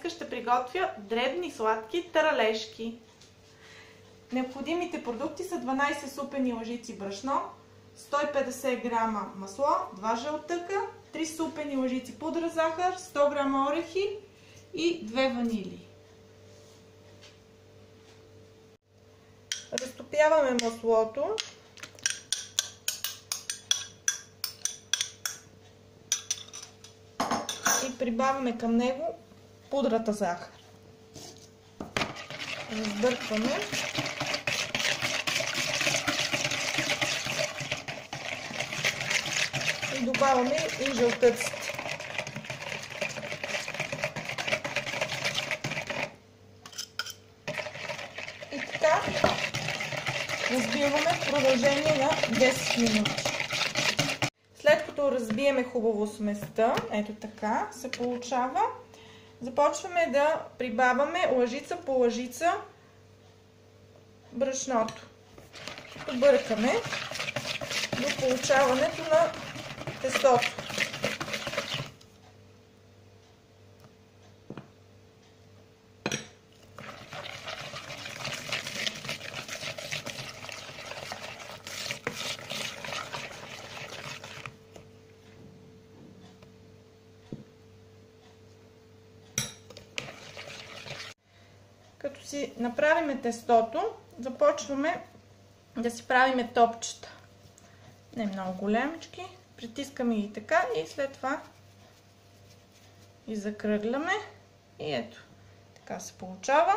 рецепта ще приготвя дребни сладки таралежки. Необходимите продукти са 12 супени лъжици брашно, 150 грама масло, 2 жълтъка, 3 супени лъжици пудра захар, 100 грама орехи и 2 ванили. Разтопяваме маслото. И прибавяме към него пудрата захар. Разбъркваме. И добавяме и жълтъците. И така разбиваме в продължение на 10 минути. След като разбиеме хубаво сместа, ето така се получава, започваме да прибавяме лъжица по лъжица брашното. Бъркаме до получаването на тестото. Като си направим тестото, започваме да си правим топчета. Не много големички. Притискаме ги така и след това ги закръгляме. И ето, така се получава.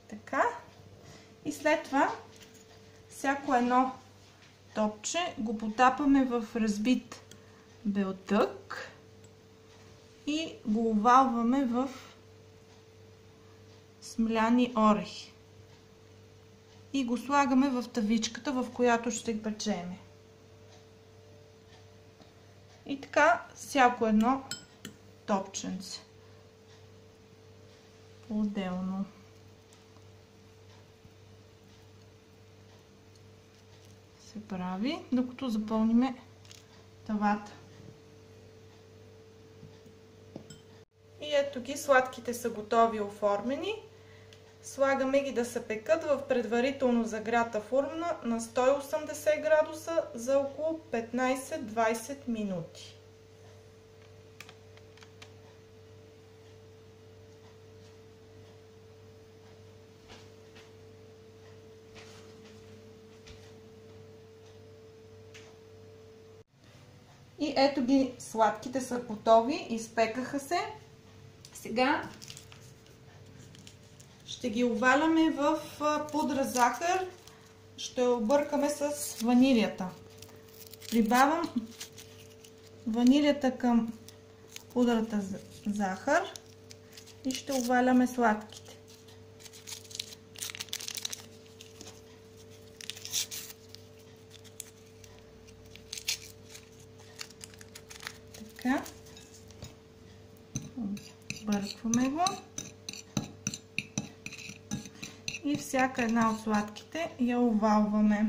Така. И след това всяко едно топче го потапаме в разбит белтък и го овалваме в смляни орехи. И го слагаме в тавичката, в която ще печеме. И така всяко едно топченце. Отделно. Се прави, докато запълниме тавата. И ето ги, сладките са готови, оформени. Слагаме ги да се пекат в предварително загрята форма на 180 градуса за около 15-20 минути. И ето ги, сладките са готови, изпекаха се. Сега ще ги оваляме в пудра захар, ще объркаме с ванилията. Прибавям ванилията към пудрата захар и ще оваляме сладките. Така. Объркваме го. И всяка една от сладките я овалваме.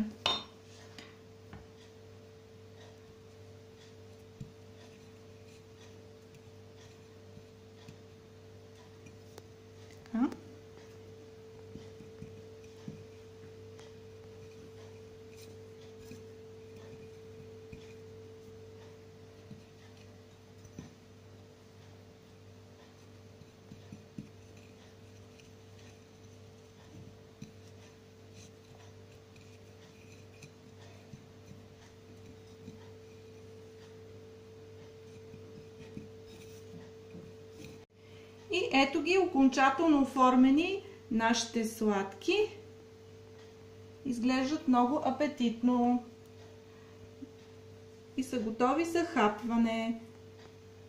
Така. И ето ги, окончателно оформени нашите сладки. Изглеждат много апетитно и са готови за хапване.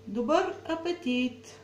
Добър апетит!